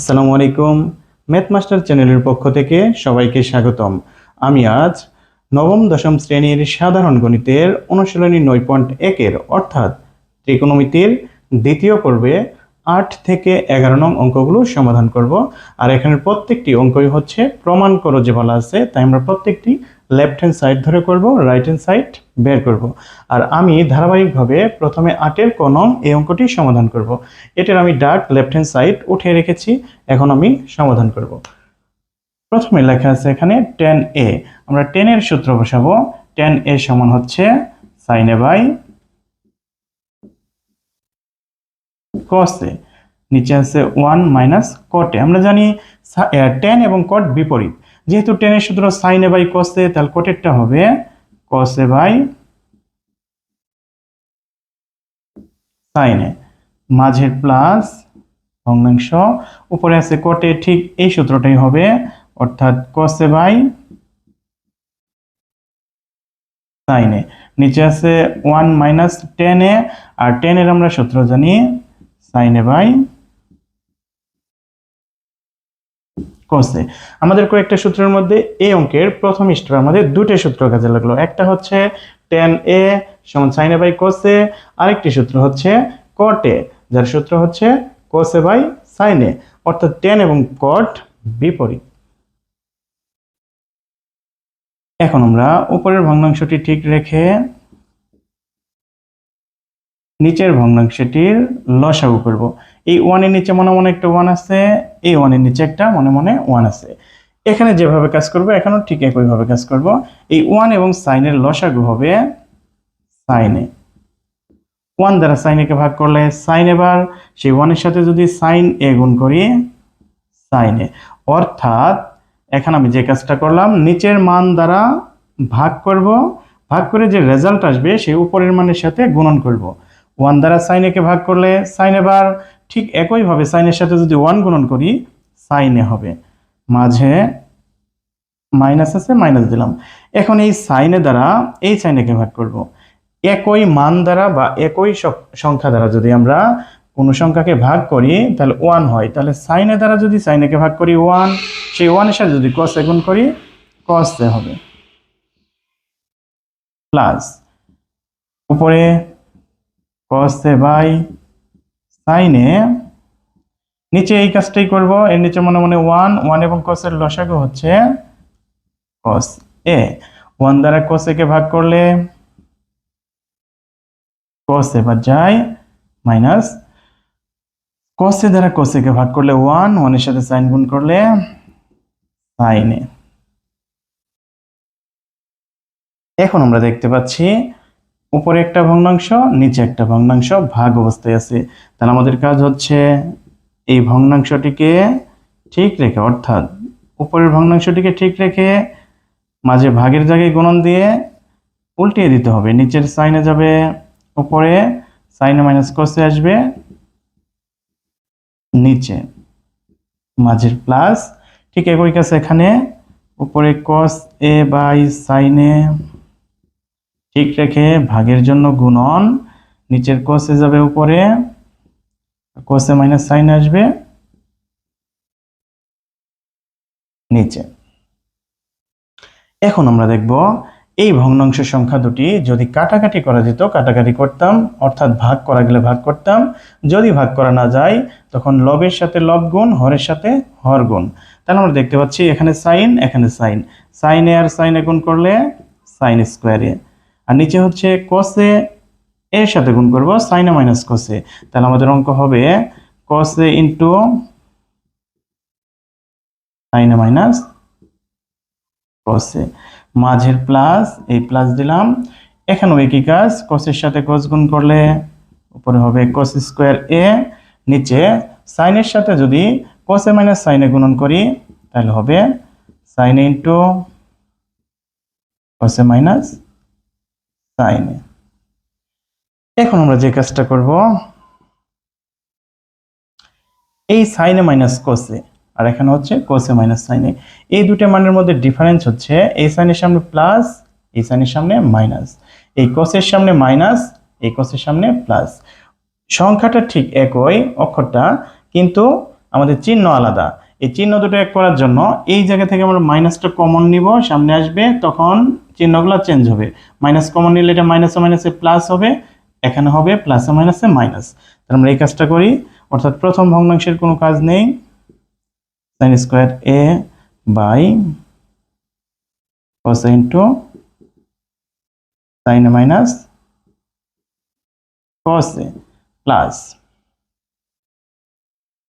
আসসালামু আলাইকুম। Math master চ্যানেলের পক্ষ থেকে সবাইকে স্বাগতম। আমি আজ নবম দশম শ্রেণীর সাধারণ গণিতের অনুশীলনী 9.1 অর্থাৎ ত্রিকোণমিতির দ্বিতীয় পর্বে 8 থেকে 11 নং অঙ্কগুলো সমাধান করব। আর এখানের প্রত্যেকটি অঙ্কই হচ্ছে প্রমাণ করো যে বলা আছে, তাই আমরা প্রত্যেকটি লেফট হ্যান্ড সাইড ধরে করব, রাইট হ্যান্ড সাইড বের করব। আর আমি ধারাবাহিকভাবে প্রথমে 8-এর ক নং এই অঙ্কটি সমাধান করব। এটার আমি ডার্ক লেফট হ্যান্ড সাইড উঠিয়ে রেখেছি, এখন আমি সমাধান করব। প্রথমে লেখা আছে এখানে tan a, আমরা tan এর সূত্র বসাবো। tan a সমান হচ্ছে sin a by cos a, নিচে আছে 1 মাইনাস cot a। আমরা জানি tan এবং cot বিপরীত, যেহেতু tan এর সূত্র sin a by cos a, তাহলে cot এরটা হবে cos a by sin a, মাঝের প্লাস ভগ্নাংশ, উপরে আছে cot a, ঠিক এই সূত্রটাই হবে, অর্থাৎ cos a by sin a, নিচে আছে 1 মাইনাস tan a, আর tan এর আমরা সূত্র জানি sin a by cos a। আমাদের কয়েকটা সূত্রের মধ্যে এই অঙ্কের প্রথম স্টেপে আমাদের দুটো সূত্র কাজে লাগলো। একটা হচ্ছে tan a সমান sin a by cos a, আরেকটি সূত্র হচ্ছে cot a, যার সূত্র হচ্ছে cos a by sin a, অর্থাৎ tan এবং cot বিপরীত। এখন আমরা উপরের ভগ্নাংশটি ঠিক রেখে নিচের ভগ্নাংশটির লসাগু করব। এই 1 এর নিচে মনে মনে একটা 1 আছে, এই 1 এর নিচে একটা মনে মনে 1 আছে। এখানে যেভাবে কাজ করব এখানেও ঠিক একইভাবে কাজ করব। এই 1 এবং sin এর লসাগু হবে sin a। 1 দ্বারা sin a কে ভাগ করলে sin a বার, সেই 1 এর সাথে যদি sin a গুণ করি sin a, অর্থাৎ এখন আমি যে কাজটা করলাম নিচের মান দ্বারা ভাগ করব, ভাগ করে যে রেজাল্ট আসবে সেই উপরের মানের সাথে গুণন করব। 1 দ্বারা sin a কে ভাগ করলে sin a বার, ঠিক একইভাবে sin এর সাথে যদি 1 গুণন করি sin a হবে, মাঝে মাইনাস আছে মাইনাস দিলাম। এখন এই sin a দ্বারা এই sin a কে ভাগ করব। একই মান দ্বারা বা একই সংখ্যা দ্বারা যদি আমরা কোনো সংখ্যাকে ভাগ করি তাহলে 1 হয়, তাহলে sin a দ্বারা যদি sin a কে ভাগ করি 1, সেই 1 এর সাথে যদি cos a গুণ করি cos a হবে, প্লাস উপরে cos a by sin a, নিচে এই কাজটাই করব, এর নিচে মনে মনে 1 এবং cos এর লসাগু হচ্ছে cos a। 1 দ্বারা cos a কে ভাগ করলে cos a বাদ যায়, মাইনাস cos a দ্বারা cos a কে ভাগ করলে 1 এর সাথে sin গুণ করলে sin a। এখন আমরা দেখতে পাচ্ছি উপরে একটা ভগ্নাংশ নিচে একটা ভগ্নাংশ ভাগ অবস্থায় আছে, তাহলে আমাদের কাজ হচ্ছে এই ভগ্নাংশটিকে ঠিক রেখে, অর্থাৎ উপরের ভগ্নাংশটিকে ঠিক রেখে মাঝে ভাগের জায়গায় গুণন দিয়ে উল্টিয়ে দিতে হবে। নিচের sin a যাবে উপরে, sin a minus cos a আসবে নিচে, মাঝের প্লাস, ঠিক একই কাছে এখানে উপরে cos a by sin a ঠিক রেখে ভাগের জন্য গুণন, নিচের cos a যাবে উপরে, cos a minus sin a আসবে নিচে। এখন আমরা দেখব এই ভগ্নাংশ সংখ্যা দুটি যদি কাটাকাটি করা যেত কাটাকাটি করতাম, অর্থাৎ ভাগ করা গেলে ভাগ করতাম, যদি ভাগ করা না যায় তখন লবের সাথে লব গুণ, হরের সাথে হর গুণ। তাহলে আমরা দেখতে পাচ্ছি এখানে sin, এখানে sin, sin a R sin a গুণ করলে sin স্কয়ার a, আর নিচে হচ্ছে cos a এর সাথে গুণ করব sin a minus cos a, তাহলে আমাদের অঙ্ক হবে cos a into sin a minus cos a, মাঝের প্লাস এই প্লাস দিলাম, এখানেও একই কাজ, cos এর সাথে cos গুণ করলে উপরে হবে cos স্কয়ার a, নিচে sin এর সাথে যদি cos a minus sin a গুণন করি তাহলে হবে sin a into cos a minus sin a। এখন আমরা যে কাজটা করব, এই sin a minus cos a আর এখানে হচ্ছে cos a minus sin a, এই দুটো মানের মধ্যে ডিফারেন্স হচ্ছে এই sin এর সামনে প্লাস, এই sin এর সামনে মাইনাস, এই cos এর সামনে মাইনাস, এই cos এর সামনে প্লাস। সংখ্যাটা ঠিক একই অক্ষরটা, কিন্তু আমাদের চিহ্ন আলাদা। এই চিহ্ন দুটো এক করার জন্য এই জায়গা থেকে আমরা মাইনাসটা কমন নিব, সামনে আসবে, তখন চিহ্নগুলো চেঞ্জ হবে। মাইনাস কমন নিলে এটা মাইনাসে মাইনাসে প্লাস হবে, এখানে হবে প্লাসে মাইনাসে মাইনাস। তাহলে আমরা এই কাজটা করি, অর্থাৎ প্রথম ভগ্নাংশের কোনো কাজ নেই, sine square a by cos into sine minus cos a plus.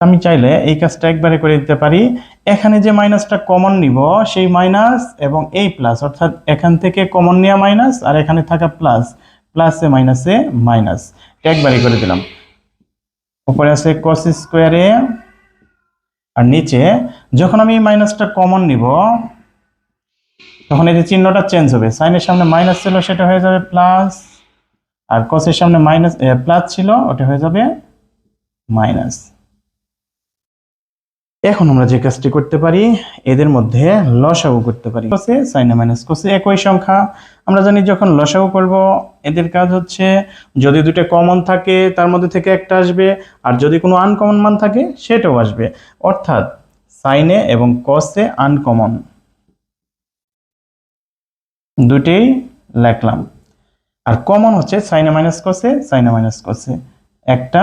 আমি চাইলে এই কাজটা একবারে করে দিতে পারি। এখানে যে মাইনাসটা কমন নিব সেই মাইনাস এবং এই প্লাস, অর্থাৎ এখান থেকে কমন নেওয়া মাইনাস আর এখানে থাকা প্লাস, প্লাসে মাইনাসে মাইনাস, একবারে করে দিলাম। উপরে আছে কস স্কোয়ার এ, আর নিচে যখন আমি এই মাইনাসটা কমন নিব তখন এই যে চিহ্নটা চেঞ্জ হবে। সাইনের সামনে মাইনাস ছিল সেটা হয়ে যাবে প্লাস, আর কসের সামনে মাইনাস প্লাস ছিল ওটা হয়ে যাবে মাইনাস। এখন আমরা যে কাজটি করতে পারি, এদের মধ্যে লসাগু করতে পারি। কোসে সাইন মাইনাস কোসে একই সংখ্যা, আমরা জানি যখন লসাগু করব এদের কাজ হচ্ছে যদি দুটো কমন থাকে তার মধ্যে থেকে একটা আসবে, আর যদি কোনো আনকমন মান থাকে সেটাও আসবে। অর্থাৎ সাইনে এবং কসে আনকমন দুটেই লিখলাম, আর কমন হচ্ছে সাইনে মাইনাস কোসে, সাইনে মাইনাস কোসে, একটা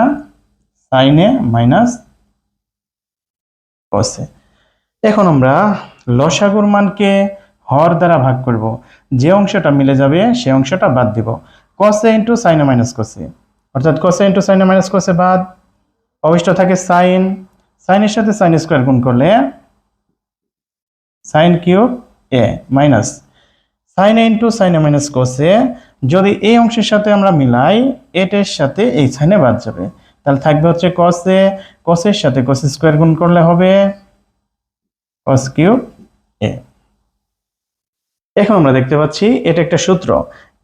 সাইনে মাইনাস কোসে। এখন আমরা লসাগুর মানকে হর দ্বারা ভাগ করব, যে অংশটা মিলে যাবে সে অংশটা বাদ দিব। কসে ইন্টু সাইনে মাইনাস কোসে, অর্থাৎ কসে ইন্টু সাইনে মাইনাস কোসে বাদ, অবশিষ্ট থাকে সাইন, সাইনের সাথে সাইন স্কোয়ার গুণ করলে সাইন কিউব এ মাইনাস সাইনে ইন্টু সাইনে মাইনাস কোসে, যদি এই অংশের সাথে আমরা মিলাই এটার সাথে এই সাইনে বাদ যাবে, তাহলে থাকবে হচ্ছে কসে, কসের সাথে কস স্কোয়ার গুণ করলে হবে কস কিউব এ। এখন আমরা দেখতে পাচ্ছি এটা একটা সূত্র,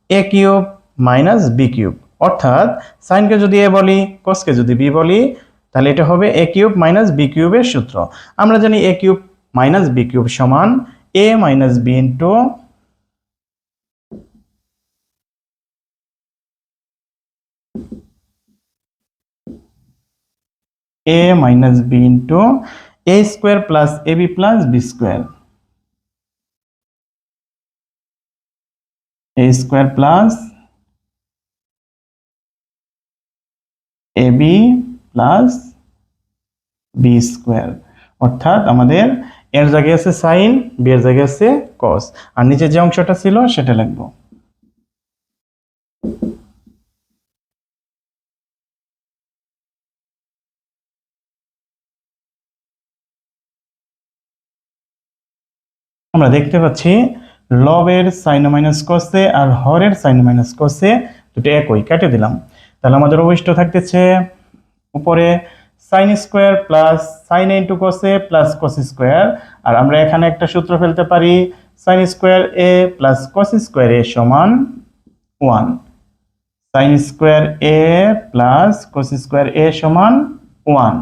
এ কিউব মাইনাস বি কিউব, অর্থাৎ সাইনকে যদি এ বলি কসকে যদি বি বলি তাহলে এটা হবে এ কিউব মাইনাস বি কিউবের সূত্র। আমরা জানি a cube minus b cube সমান a minus b into a minus b into a square plus ab plus b square, a square plus ab plus b square। অর্থাৎ আমাদের এর জায়গায় আছে সাইন, বি এর জায়গায় আছে কস, আর নিচে যে অংশটা ছিল সেটা লিখবো। আমরা দেখতে পাচ্ছি লবের সাইন মাইনাস কসে আর হরের সাইন মাইনাস কসে দুটো একই, কেটে দিলাম। তাহলে আমাদের অবশিষ্ট থাকতেছে উপরে sine square plus sine into কসে প্লাস কস স্কোয়ার, আর আমরা এখানে একটা সূত্র ফেলতে পারি, sine square A plus cos square A সমান 1, sine square A plus cos square A সমান 1,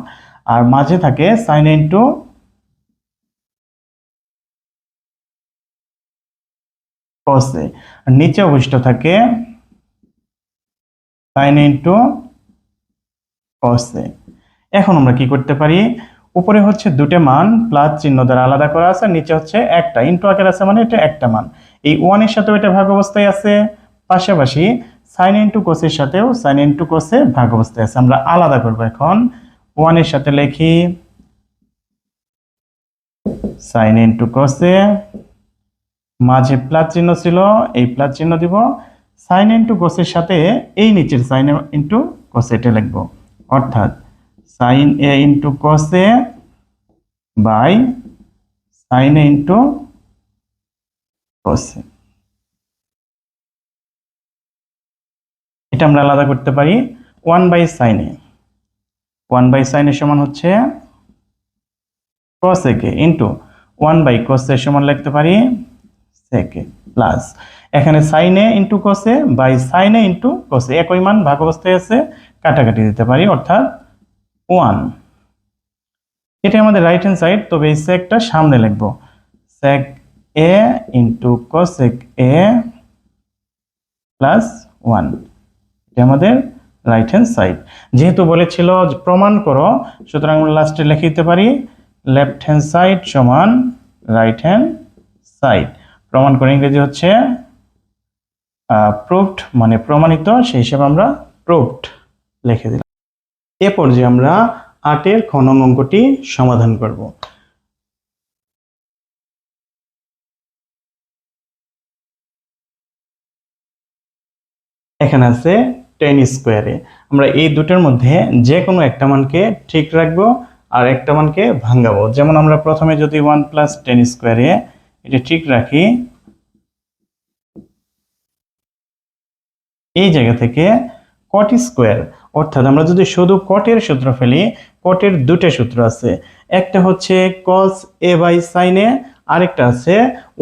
আর মাঝে থাকে সাইন ইন্টু কসে, আর নিচে অবশিষ্ট থাকে সাইন ইন্টু কসে। এখন আমরা কি করতে পারি, উপরে হচ্ছে দুটো মান প্লাস চিহ্ন দ্বারা আলাদা করা আছে, নিচে হচ্ছে একটা ইন্টু আকার আছে, মানে এটা একটা মান, এই ওয়ানের সাথেও এটা ভাগ অবস্থায় আছে, পাশাপাশি সাইন ইন্টু কোসের সাথেও সাইন ইন্টু কোসে ভাগ অবস্থায় আছে। আমরা আলাদা করব, এখন ওয়ানের সাথে লিখি সাইন ইন্টু কোসে, মাঝে প্লাস চিহ্ন ছিল এই প্লাস চিহ্ন দিব, সাইন ইন্টু কোসের সাথে এই নিচের সাইন ইন্টু কোসে এটা লিখবো, অর্থাৎ সাইন এ ইন্টু কসে বাই সাইন এ ইন্টু কসে। এটা আমরা আলাদা করতে পারি, 1 বাই সাইনে, 1 বাই সাইনে সমান হচ্ছে কস একে ইন্টু 1 বাই কসে সমান লিখতে পারি সেকে প্লাস এখানে সাইনে ইন্টু কসে বাই সাইনে ইন্টু কসে, একই মান ভাগ অবস্থায় আছে, কাটাকাটি দিতে পারি, অর্থাৎ 1। এটা আমাদের রাইট হ্যান্ড সাইড, তবে এই সেকটা সামনে লিখবো, সেক এ ইন্টু কোসেক এ প্লাস 1, এটা আমাদের রাইট হ্যান্ড সাইড। যেহেতু বলেছিল প্রমাণ করো, সুতরাং আমরা লাস্টে লিখে দিতে পারি লেফট হ্যান্ড সাইড সমান রাইট হ্যান্ড সাইড। প্রমাণ করে ইংরেজি হচ্ছে প্রুভড, মানে প্রমাণিত, সেই হিসেবে আমরা প্রুভড লিখে দিলাম। এ পর্যায়ে আমরা 8-এর খ নং অঙ্কটি সমাধান করব। এখানে আছে 10 স্কোয়ারে। আমরা এই দুটোর মধ্যে যে কোনো একটা মানকে ঠিক রাখবো আর একটা মানকে ভাঙাবো। যেমন আমরা প্রথমে যদি 1 + 10 স্কোয়ারে এটা ঠিক রাখি, এই জায়গা থেকে কট স্কোয়ার, অর্থাৎ আমরা যদি শুধু কটের সূত্র ফেলি, কটের দুটো সূত্র আছে, একটা হচ্ছে cos a by sin a, আরেকটা আছে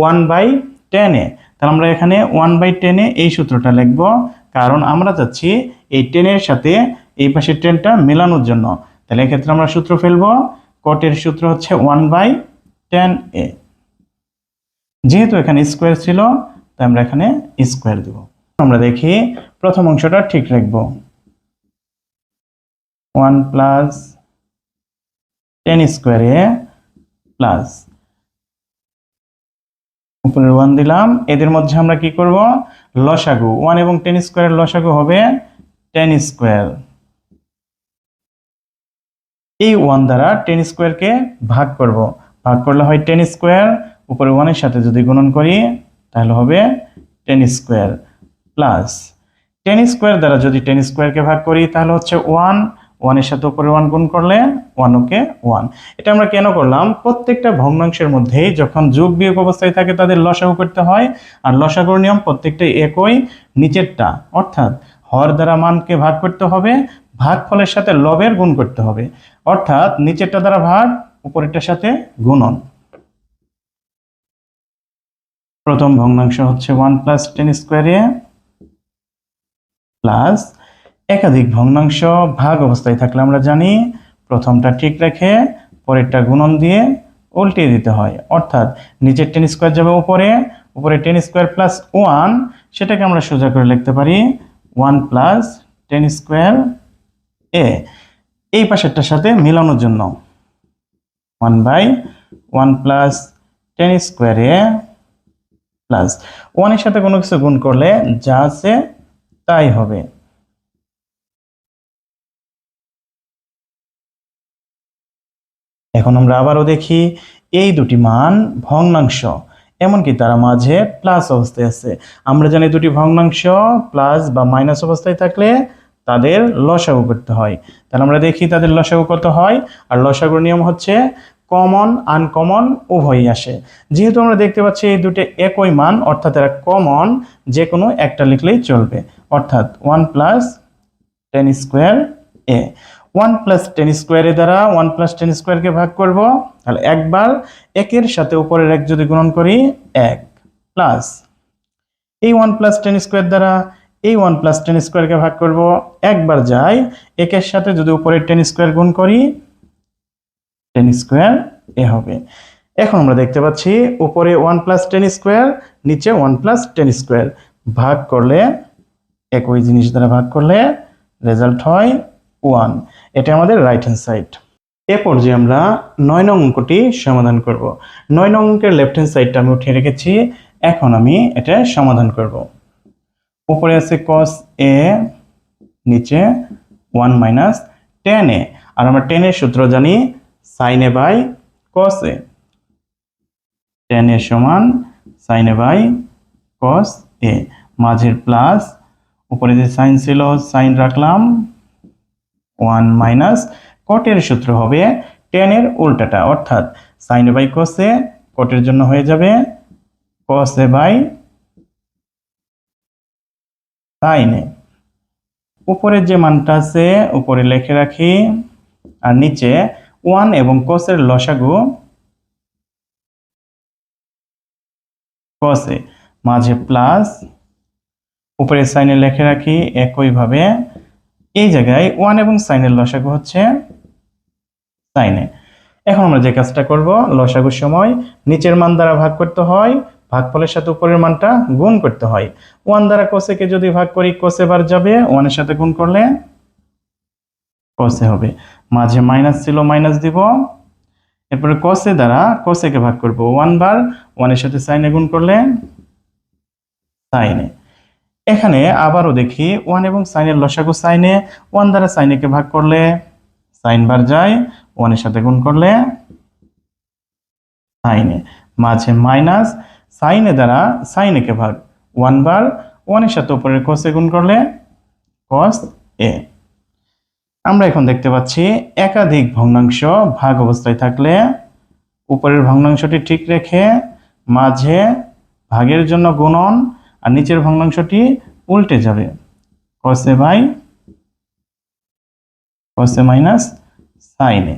1/10 a। তাহলে আমরা এখানে 1/10 a এই সূত্রটা লিখব, কারণ আমরা চাচ্ছি এই 10 এর সাথে এই পাশের 10টা মেলানোর জন্য। তাহলে এক্ষেত্রে আমরা সূত্র ফেলবো, কটের সূত্র হচ্ছে 1/10 a। যেহেতু এখানে স্কোয়ার ছিল তাই আমরা এখানে স্কোয়ার দেব। আমরা দেখি প্রথম অংশটা ঠিক রাখব, 1 + 10 স্কোয়ারে প্লাস উপরে 1 দিলাম। এদের মধ্যে আমরা কি করব, লসাগু 1 এবং 10 স্কোয়ারের লসাগু হবে 10 স্কোয়ার। এই 1 দ্বারা 10 স্কোয়ারকে ভাগ করব, ভাগ করলে হয় 10 স্কোয়ার, উপরে 1 এর সাথে যদি গুণন করি তাহলে হবে 10 স্কোয়ার প্লাস 10 স্কোয়ার দ্বারা যদি 10 স্কোয়ারকে ভাগ করি তাহলে হচ্ছে 1, 1 এর সাথে উপরে 1 গুণ করলে 1 ওকে 1। এটা আমরা কেন করলাম, প্রত্যেকটা ভগ্নাংশের মধ্যেই যখন যোগ বিয়োগ অবস্থায় থাকে তাদের লসাগু করতে হয়, আর লসাগুর নিয়ম প্রত্যেকটাই একই, নিচেরটা অর্থাৎ হর দ্বারা মানকে ভাগ করতে হবে, ভাগফলের সাথে লবের গুণ করতে হবে, অর্থাৎ নিচেরটা দ্বারা ভাগ, উপরেরটার সাথে গুণন। প্রথম ভগ্নাংশ হচ্ছে 1 + 10 স্কোয়ারে প্লাস একাধিক ভগ্নাংশ ভাগ অবস্থায় থাকলে আমরা জানি প্রথমটা ঠিক রেখে পরেরটা গুণন দিয়ে উল্টিয়ে দিতে হয়, অর্থাৎ নিচের 10 স্কোয়ার যাবে উপরে, উপরে 10 স্কোয়ার প্লাস 1, সেটাকে আমরা সোজা করে লিখতে পারি 1 + 10 স্কোয়ার a। এই পাশেরটার সাথে মেলানোর জন্য 1/1 + 10 স্কোয়ার a প্লাস 1 এর সাথে কোনো কিছু গুণ করলে যা আছে তাই হবে। এখন আমরা আবারও দেখি এই দুটি মান ভগ্নাংশ, এমনকি তারা মাঝে প্লাস অবস্থায় আছে। আমরা জানি দুটি ভগ্নাংশ প্লাস বা মাইনাস অবস্থায় থাকলে তাদের লসাগু করতে হয়। তাহলে আমরা দেখি তাদের লসাগু কত হয়, আর লসাগুর নিয়ম হচ্ছে কমন আনকমন উভয়ই আসে। যেহেতু আমরা দেখতে পাচ্ছি এই দুটো একই মান, অর্থাৎ এরা কমন, যে কোনো একটা লিখলেই চলবে, অর্থাৎ 1 + 10 স্কোয়ার a। 1 + 10 স্কোয়ারের দ্বারা 1 + 10 স্কোয়ারকে ভাগ করব, তাহলে একবার একের সাথে উপরের এক যদি গুণন করি 1 প্লাস এই 1 + 10 স্কোয়ার দ্বারা এই 1 + 10 স্কোয়ারকে ভাগ করব, একবার যাই একের সাথে যদি উপরের 10 স্কোয়ার গুণ করি 10 স্কোয়ার এ হবে। এখন আমরা দেখতে পাচ্ছি উপরে 1 + 10 স্কোয়ার, নিচে 1 + 10 স্কোয়ার, ভাগ করলে একই জিনিস দ্বারা ভাগ করলে রেজাল্ট হয় 1। এটা আমাদের রাইট হ্যান্ড সাইড। এ পর্যায়ে আমরা 9 নং অঙ্কটি সমাধান করব। 9 নং অঙ্কের লেফট হ্যান্ড সাইডটা আমি উঠিয়ে রেখেছি, এখন আমি এটা সমাধান করব। উপরে আছে cos a, নিচে 1 - 10 a, আর আমরা 10 এর সূত্র জানি sin a by cos a। 10 a সমান sin a by cos a, মাঝের প্লাস, উপরে যে সাইন ছিল সাইন রাখলাম, 1 - কটের সূত্র হবে 10 এর উল্টাটা, অর্থাৎ sin a by cos a, কটের জন্য হয়ে যাবে cos a by sin a। উপরে যে মানটা আছে উপরে লিখে রাখি, আর নিচে 1 এবং cos এর লসাগু cos a, মাঝে প্লাস, উপরে সাইনে লিখে রাখি একইভাবে। এই জায়গায় 1 এবং সাইনের লসাগু হচ্ছে sin a। এখন আমরা যে কাজটা করব, লসাগুর সময় নিচের মান দ্বারা ভাগ করতে হয়, ভাগফলের সাথে উপরের মানটা গুণ করতে হয়। 1 দ্বারা cos a কে যদি ভাগ করি cos a বার যাবে, 1 এর সাথে গুণ করলে কসে হবে, মাঝে মাইনাস ছিল মাইনাস দিব, এরপরে কসে দ্বারা কসেকে ভাগ করব, 1 বার 1 এর সাথে সাইনে গুণ করলে সাইনে। এখানে আবারও দেখি 1 এবং সাইনের লসাগু সাইনে, 1 দ্বারা সাইনেকে ভাগ করলে সাইন বার যায়, 1 এর সাথে গুণ করলে সাইনে, মাঝে মাইনাস, সাইনে দ্বারা সাইনেকে ভাগ, 1 বার 1 এর সাথে উপরের কসে গুণ করলে কস এ। আমরা এখন দেখতে পাচ্ছি একাধিক ভগ্নাংশ ভাগ অবস্থায় থাকলে উপরের ভগ্নাংশটি ঠিক রেখে মাঝে ভাগের জন্য গুণন আর নিচের ভগ্নাংশটি উল্টে যাবে, কসে বাই কসে মাইনাস সাইনে।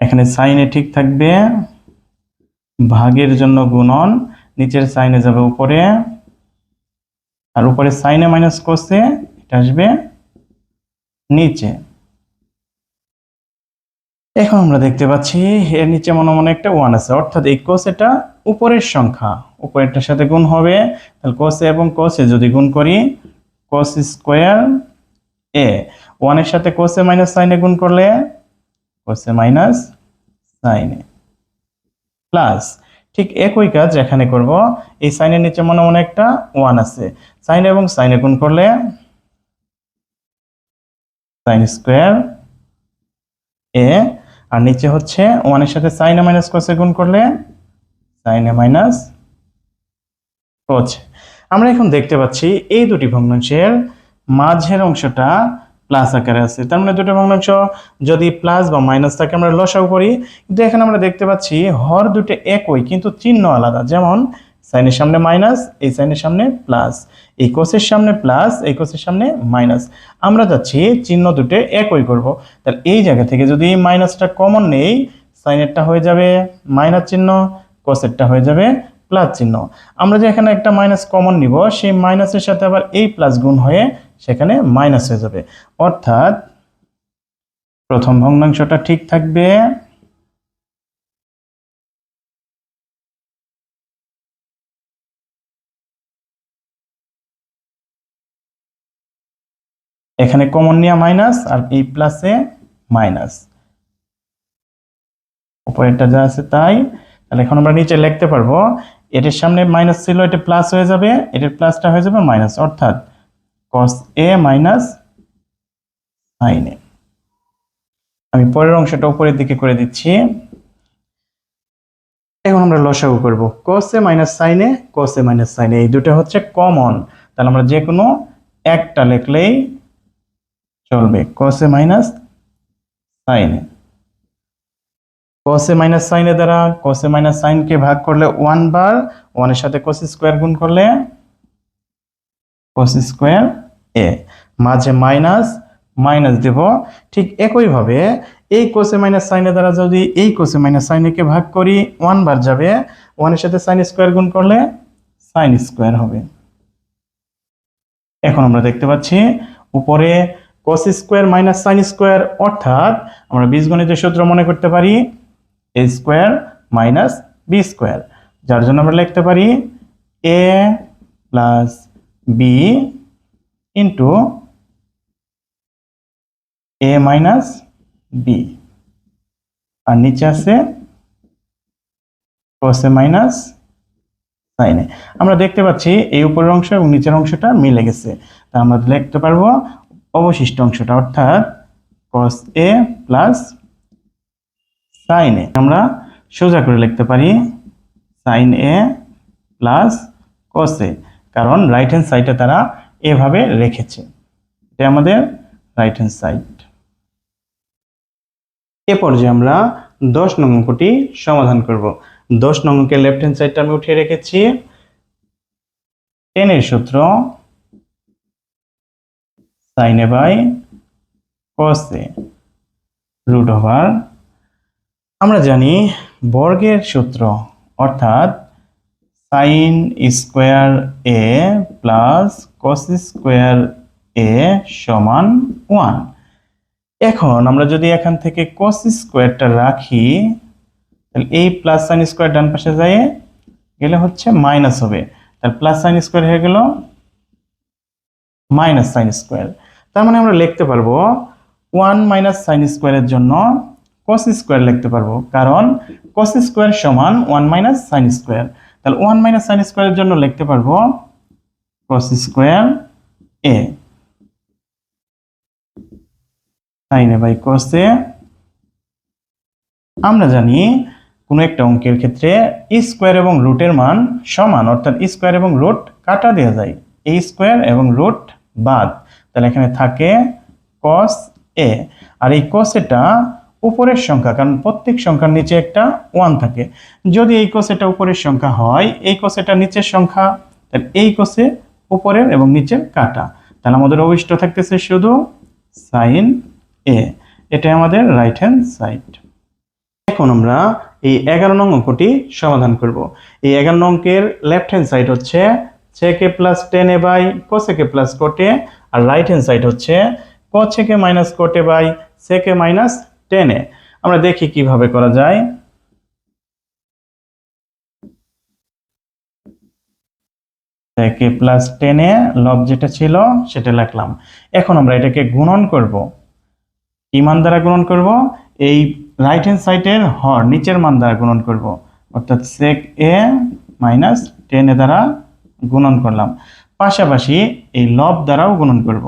এখানে সাইনে ঠিক থাকবে, ভাগের জন্য গুণন, নিচের সাইনে যাবে উপরে, আর উপরে সাইনে মাইনাস কসে এটা আসবে নিচে। এখন আমরা দেখতে পাচ্ছি এর নিচে মনে মনে একটা 1 আছে, অর্থাৎ এই কোসেটা উপরের সংখ্যা, উপরেরটার সাথে গুণ হবে, তাহলে কোসে এবং কোসে যদি গুণ করি কোস স্কোয়ার এ, 1 এর সাথে কোসে মাইনাস সাইনে গুণ করলে কোসে মাইনাস সাইনে প্লাস, ঠিক একই কাজ এখানে করব, এই সাইনের নিচে মনে মনে একটা 1 আছে, সাইন এবং সাইনে গুণ করলে সাইন স্কোয়ার এ, আর নিচে হচ্ছে 1 এর সাথে সাইনে মাইনাস কোসে গুণ করলে সাইনে মাইনাস কোস। আমরা এখন দেখতে পাচ্ছি এই দুটি ভগ্নাংশের মাঝের অংশটা প্লাস আকারে আছে, তার মানে দুটো ভগ্নাংশ যদি প্লাস বা মাইনাস থাকে আমরা লসাগু করি, কিন্তু এখানে আমরা দেখতে পাচ্ছি হর দুটো একই কিন্তু চিহ্ন আলাদা, যেমন সাইনের সামনে মাইনাস, এই সাইনের সামনে প্লাস, এই কোসের সামনে প্লাস, এই কোসের সামনে মাইনাস, আমরা যাচ্ছি চিহ্ন দুটো একই করব, তাহলে এই জায়গা থেকে যদি মাইনাসটা কমন নেই সাইনেরটা হয়ে যাবে মাইনাস চিহ্ন, কোসেরটা হয়ে যাবে প্লাস চিহ্ন। আমরা যে এখানে একটা মাইনাস কমন নিব, সেই মাইনাসের সাথে আবার এই প্লাস গুণ হয়ে সেখানে মাইনাস হয়ে যাবে, অর্থাৎ প্রথম ভগ্নাংশটা ঠিক থাকবে, এখানে কমন নিয়ে মাইনাস আর এই প্লাসে মাইনাস, উপরেরটা যা আছে তাই। তাহলে এখন আমরা নিচে লিখতে পারবো এটার সামনে মাইনাস ছিল, এটা প্লাস হয়ে যাবে, এটার প্লাসটা হয়ে যাবে মাইনাস, অর্থাৎ cos a minus sin a। আমি পরের অংশটা উপরের দিকে করে দিচ্ছি। এখন আমরা লসাগু করব, cos a minus sin a, cos a minus sin a, এই দুটো হচ্ছে কমন, তাহলে আমরা যে কোনো একটা লিখলেই চলবে, cos a minus sin a। cos a minus sin a দ্বারা cos a মাইনাস sin কে ভাগ করলে 1 বার, 1 এর সাথে cos স্কয়ার গুণ করলে cos স্কয়ার a, মাঝে মাইনাস মাইনাস দেব, ঠিক একই ভাবে এই cos a minus sin a দ্বারা যদি এই cos a minus sin a কে ভাগ করি 1 বার যাবে, 1 এর সাথে sin স্কয়ার গুণ করলে sin স্কয়ার হবে। এখন আমরা দেখতে পাচ্ছি উপরে cos square minus sin square, অর্থাৎ আমরা বীজগণিতের সূত্র মনে করতে পারি a square minus b square, যার জন্য আমরা লিখতে পারি a plus b into a minus b, আর নিচে আছে cos a minus sin a। আমরা দেখতে পাচ্ছি এই উপরের অংশ এবং নিচের অংশটা মিলে গেছে, তা আমরা লিখতে পারবো অবশিষ্ট অংশটা, অর্থাৎ cos a plus sin a। আমরা সোজা করে লিখতে পারি sin a plus cos a, কারণ রাইট হ্যান্ড সাইডে তারা এভাবে রেখেছে, এটা আমাদের রাইট হ্যান্ড সাইড। এ পর্যায়ে আমরা 10 নং অঙ্কটি সমাধান করব। 10 নং অঙ্কের লেফট হ্যান্ড সাইডটা আমি উঠিয়ে রেখেছি, tan এর সূত্র sin a by cos a root over, আমরা জানি বর্গের সূত্র, অর্থাৎ sin square a plus cos square a সমান 1। এখন আমরা যদি এখান থেকে cos স্কয়ারটা রাখি, তাহলে এই প্লাস sin স্কয়ার ডান পাশে যায় গেলে হচ্ছে মাইনাস হবে, তাহলে প্লাস sin স্কয়ার হয়ে গেল মাইনাস sin স্কয়ার। তো তার মানে আমরা লিখতে পারবো 1 মাইনাস সাইন স্কোয়ারের জন্য কস স্কোয়ার লিখতে পারবো, কারণ কস স্কোয়ার সমান 1 মাইনাস সাইন স্কোয়ার। তাহলে 1 মাইনাস সাইন স্কোয়ারের জন্য লিখতে পারবো cos square A sine A by cos A. আমরা জানি কোনো একটা অঙ্কের ক্ষেত্রে স্কোয়ার এবং রুটের মান সমান, অর্থাৎ স্কোয়ার এবং রুট কাটা দেওয়া যায়, এই স্কোয়ার এবং রুট বাদ, তাহলে এখানে থাকে কস এ। আর এই কস এটা উপরের সংখ্যা, কারণ প্রত্যেক সংখ্যার নিচে একটা 1 থাকে। যদি এই কস এটা উপরের সংখ্যা হয়, এই কস এটা নিচের সংখ্যা, তাহলে এই কসে উপরের এবং নিচের কাটা, তাহলে আমাদের অবশিষ্ট থাকতেছে শুধু সাইন এ। এটা আমাদের রাইট হ্যান্ড সাইড। এখন আমরা এই 11 নং অঙ্কটি সমাধান করব। এই 11 নং অঙ্কের লেফট হ্যান্ড সাইড হচ্ছে sec a plus 10a by cosec a plus cot a, আর রাইট হ্যান্ড সাইড হচ্ছে cosec a minus cot a by sec a minus 10a। আমরা দেখি কিভাবে করা যায়। sec a প্লাস 10a লব যেটা ছিল সেটা লিখলাম। এখন আমরা এটাকে গুণন করব। কি মান দ্বারা গুণন করব? এই রাইট হ্যান্ড সাইডের হর নিচের মান দ্বারা গুণন করব, অর্থাৎ sec a মাইনাস 10a দ্বারা গুণন করলাম। পাশাপাশি এই লব দ্বারাও গুণন করব,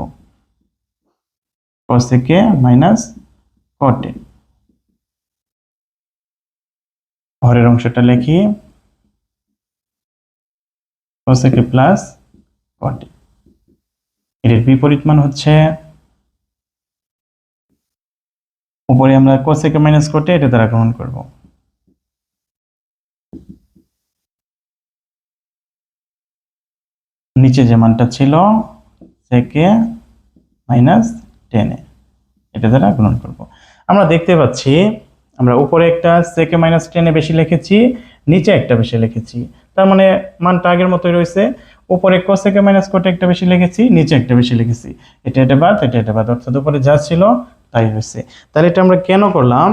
cosec a minus cot a। হরের অংশটা লিখি cosec a plus cot a। এর বিপরীত মান হচ্ছে উপরে আমরা cosec a minus cot a এটা দ্বারা গ্রহণ করব। নিচে যে মানটা ছিল sec a মাইনাস 10a এটা দ্বারা গ্রহণ করব। আমরা দেখতে পাচ্ছি আমরা উপরে একটা sec a মাইনাস 10a বেশি লিখেছি, নিচে একটা বেশি লিখেছি, তার মানে মানটা আগের মতোই রয়েছে। উপরে cosec a minus cot a একটা বেশি লিখেছি, নিচে একটা বেশি লিখেছি, এটা বাদ এটা বাদ, অর্থাৎ উপরে যা ছিল তাই হয়েছে। তাহলে এটা আমরা কেন করলাম?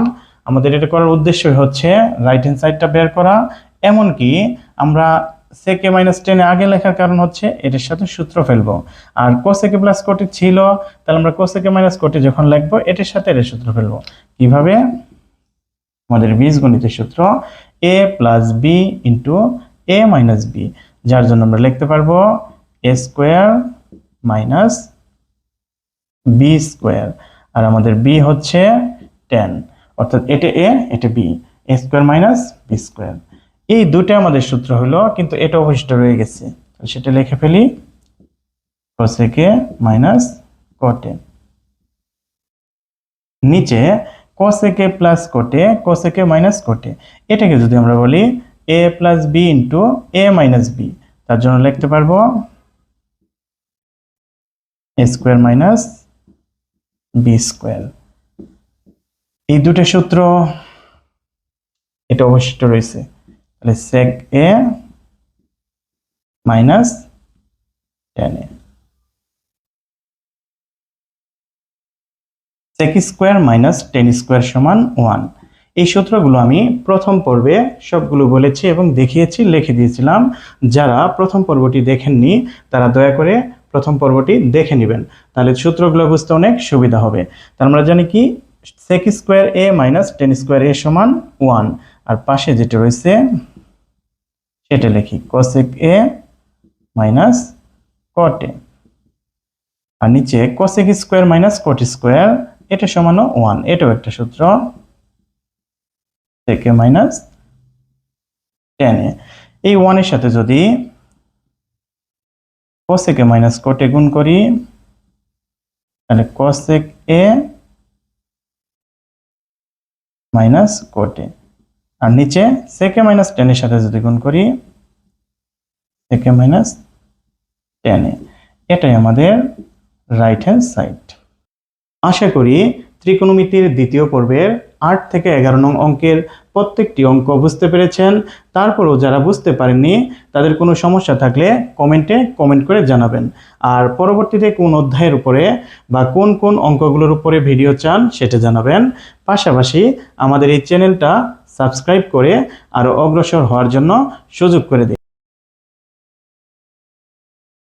আমাদের এটা করার উদ্দেশ্যই হচ্ছে রাইট হ্যান্ড সাইডটা বের করা। এমনকি আমরা sec a মাইনাস 10 আগে লেখার কারণ হচ্ছে এটার সাথে সূত্র ফেলবো, আর cosec a plus cot a ছিল, তাহলে আমরা cosec a minus cot a যখন লিখবো এটার সাথে এর সূত্র ফেলবো। কিভাবে? আমাদের বীজগণিতের সূত্র a plus b into a minus b, যার জন্য আমরা লিখতে পারবো a square minus b square, আর আমাদের b হচ্ছে 10, অর্থাৎ এটা a এটা b, a square minus b square. এই দুটো আমাদের সূত্র হলো, কিন্তু এটা অবশিষ্ট রয়ে গেছে, সেটা লিখে ফেলি cosec a minus cot a। নিচে cosec a plus cot a, cosec a minus cot a, এটাকে যদি আমরা বলি a plus b into a minus b, তার জন্য লিখতে পারবো a square minus b square. এই দুটো সূত্র এটা অবশিষ্ট রয়েছে, তাহলে sec a minus 10a, sec square minus 10 square সমান 1। এই সূত্রগুলো আমি প্রথম পর্বে সবগুলো বলেছি এবং দেখিয়েছি, লিখে দিয়েছিলাম। যারা প্রথম পর্বটি দেখেননি তারা দয়া করে প্রথম পর্বটি দেখে নেবেন, তাহলে সূত্রগুলো বুঝতে অনেক সুবিধা হবে। তার আমরা জানি কি sec square a minus 10 square a সমান 1, আর পাশে যেটা রয়েছে সেটা লিখি cosec a minus cot a, আর নিচে cosec square minus cot square এটা সমান 1, এটাও একটা সূত্র sec a মাইনাস 10a। এই 1 এর সাথে যদি cosec a minus cot a গুণ করি, তাহলে cosec a minus cot a, আর নিচে sec a মাইনাস 10 এর সাথে যদি গুণ করি sec a মাইনাস 10a, এটাই আমাদের রাইট হ্যান্ড সাইড। আশা করি ত্রিকোণমিতির দ্বিতীয় পর্বের 8 থেকে 11 নং অঙ্কের প্রত্যেকটি অঙ্ক বুঝতে পেরেছেন। তারপরেও যারা বুঝতে পারেননি তাদের কোনো সমস্যা থাকলে কমেন্টে কমেন্ট করে জানাবেন, আর পরবর্তীতে কোন অধ্যায়ের উপরে বা কোন কোন অঙ্কগুলোর উপরে ভিডিও চান সেটা জানাবেন। পাশাপাশি আমাদের এই চ্যানেলটা সাবস্ক্রাইব করে আরও অগ্রসর হওয়ার জন্য সুযোগ করে দিন।